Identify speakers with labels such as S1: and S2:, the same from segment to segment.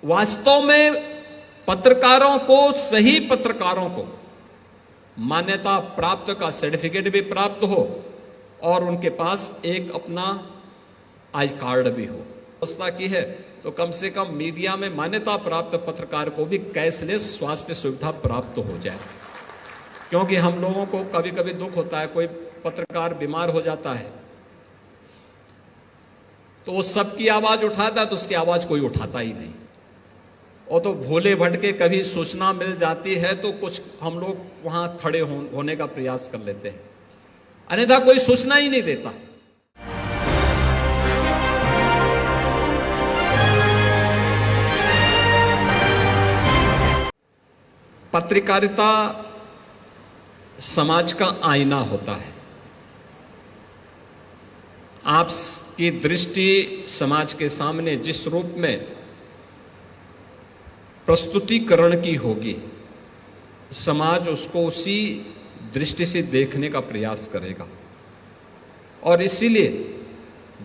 S1: वास्तव में पत्रकारों को, सही पत्रकारों को मान्यता प्राप्त का सर्टिफिकेट भी प्राप्त हो और उनके पास एक अपना आई कार्ड भी हो। व्यवस्था की है तो कम से कम मीडिया में मान्यता प्राप्त पत्रकार को भी कैशलेस स्वास्थ्य सुविधा प्राप्त हो जाए, क्योंकि हम लोगों को कभी कभी दुख होता है, कोई पत्रकार बीमार हो जाता है तो वो सबकी आवाज उठाता है तो उसकी आवाज कोई उठाता ही नहीं, और तो भोले भटके कभी सूचना मिल जाती है तो कुछ हम लोग वहां खड़े होने का प्रयास कर लेते हैं, अन्यथा कोई सूचना ही नहीं देता। पत्रकारिता समाज का आईना होता है। आपकी दृष्टि समाज के सामने जिस रूप में प्रस्तुतिकरण की होगी, समाज उसको उसी दृष्टि से देखने का प्रयास करेगा, और इसीलिए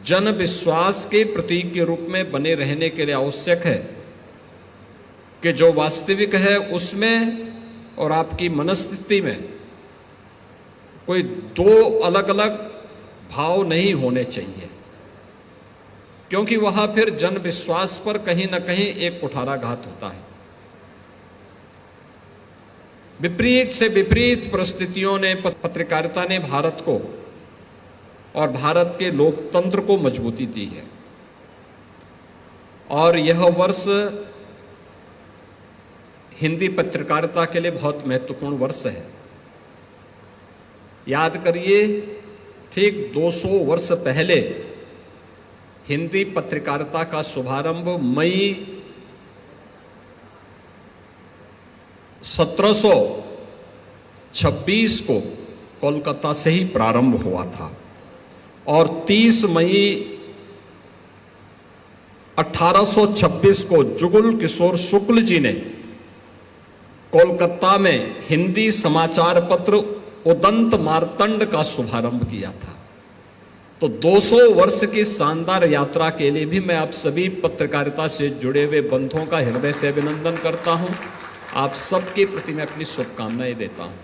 S1: जन विश्वास के प्रतीक के रूप में बने रहने के लिए आवश्यक है कि जो वास्तविक है उसमें और आपकी मनस्थिति में कोई दो अलग अलग भाव नहीं होने चाहिए, क्योंकि वहां फिर जन विश्वास पर कहीं ना कहीं एक कुठाराघात होता है। विपरीत से विपरीत परिस्थितियों ने, पत्रकारिता ने भारत को और भारत के लोकतंत्र को मजबूती दी है, और यह वर्ष हिंदी पत्रकारिता के लिए बहुत महत्वपूर्ण वर्ष है। याद करिए, ठीक 200 वर्ष पहले हिंदी पत्रकारिता का शुभारंभ मई 1726 को कोलकाता से ही प्रारंभ हुआ था, और 30 मई 1826 को जुगल किशोर शुक्ल जी ने कोलकाता में हिंदी समाचार पत्र उदंत मार्तंड का शुभारंभ किया था। तो 200 वर्ष की शानदार यात्रा के लिए भी मैं आप सभी पत्रकारिता से जुड़े हुए बंधुओं का हृदय से अभिनंदन करता हूं। आप सबके प्रति मैं अपनी शुभकामनाएं देता हूं।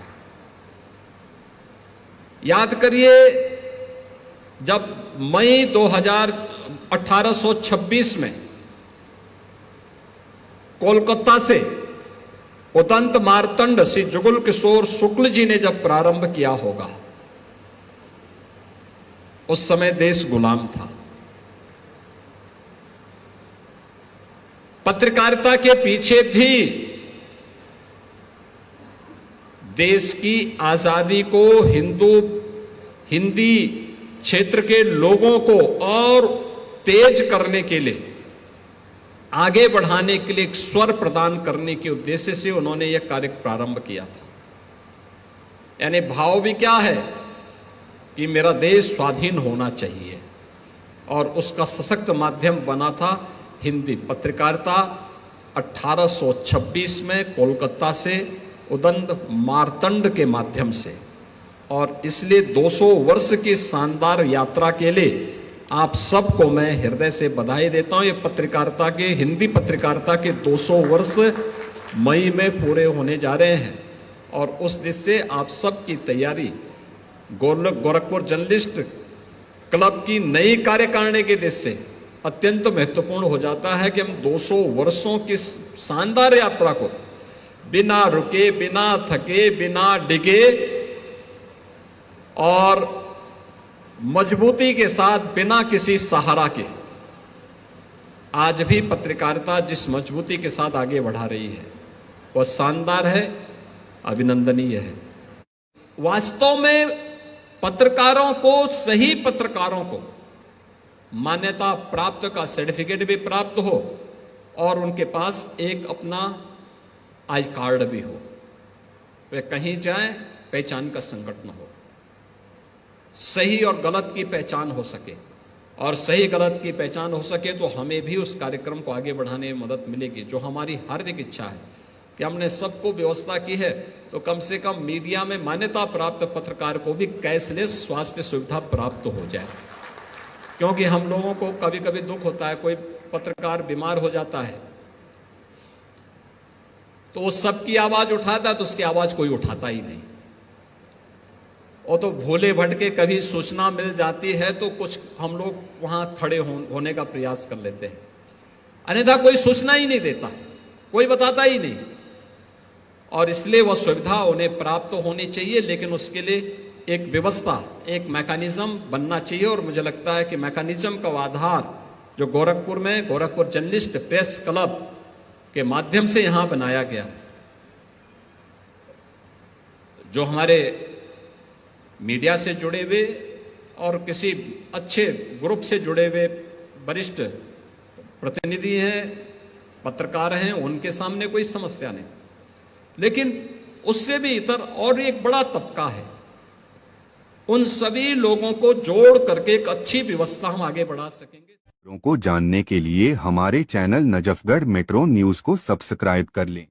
S1: याद करिए, जब मई 1826 में कोलकाता से उदंत मार्तंड श्री जुगल किशोर शुक्ल जी ने जब प्रारंभ किया होगा, उस समय देश गुलाम था। पत्रकारिता के पीछे भी देश की आजादी को, हिंदी क्षेत्र के लोगों को और तेज करने के लिए, आगे बढ़ाने के लिए एक स्वर प्रदान करने के उद्देश्य से उन्होंने यह कार्य प्रारंभ किया था। यानी भाव भी क्या है कि मेरा देश स्वाधीन होना चाहिए, और उसका सशक्त माध्यम बना था हिंदी पत्रकारिता। 1826 में कोलकाता से उदंत मार्तंड के माध्यम से, और इसलिए 200 वर्ष की शानदार यात्रा के लिए आप सबको मैं हृदय से बधाई देता हूं। ये पत्रकारिता के, हिंदी पत्रकारिता के 200 वर्ष मई में पूरे होने जा रहे हैं, और उस दिन से आप सबकी तैयारी गोरखपुर जर्नलिस्ट क्लब की नई कार्यकारिणी के दिन से अत्यंत महत्वपूर्ण हो जाता है कि हम 200 वर्षों की शानदार यात्रा को बिना रुके, बिना थके, बिना डिगे और मजबूती के साथ, बिना किसी सहारा के, आज भी पत्रकारिता जिस मजबूती के साथ आगे बढ़ा रही है वह शानदार है, अभिनंदनीय है। वास्तव में पत्रकारों को, सही पत्रकारों को मान्यता प्राप्त का सर्टिफिकेट भी प्राप्त हो और उनके पास एक अपना आई कार्ड भी हो, वे कहीं जाए पहचान का संकट न हो, सही और गलत की पहचान हो सके, और सही गलत की पहचान हो सके तो हमें भी उस कार्यक्रम को आगे बढ़ाने में मदद मिलेगी, जो हमारी हार्दिक इच्छा है कि हमने सबको व्यवस्था की है तो कम से कम मीडिया में मान्यता प्राप्त पत्रकार को भी कैशलेस स्वास्थ्य सुविधा प्राप्त हो जाए, क्योंकि हम लोगों को कभी कभी दुख होता है, कोई पत्रकार बीमार हो जाता है तो वो सबकी आवाज उठाता, तो उसकी आवाज कोई उठाता ही नहीं। और तो भोले भटके कभी सूचना मिल जाती है तो कुछ हम लोग वहां खड़े होने का प्रयास कर लेते हैं, अन्यथा कोई सूचना ही नहीं देता, कोई बताता ही नहीं। और इसलिए वह सुविधा उन्हें प्राप्त होनी चाहिए, लेकिन उसके लिए एक व्यवस्था, एक मैकेनिज्म बनना चाहिए। और मुझे लगता है कि मैकेनिज्म का आधार जो गोरखपुर में गोरखपुर जर्नलिस्ट प्रेस क्लब के माध्यम से यहां बनाया गया, जो हमारे मीडिया से जुड़े हुए और किसी अच्छे ग्रुप से जुड़े हुए वरिष्ठ प्रतिनिधि हैं, पत्रकार हैं, उनके सामने कोई समस्या नहीं। लेकिन उससे भी इतर और एक बड़ा तबका है, उन सभी लोगों को जोड़ करके एक अच्छी व्यवस्था हम आगे बढ़ा सकेंगे।
S2: को जानने के लिए हमारे चैनल नजफगढ़ मेट्रो न्यूज को सब्सक्राइब कर लें।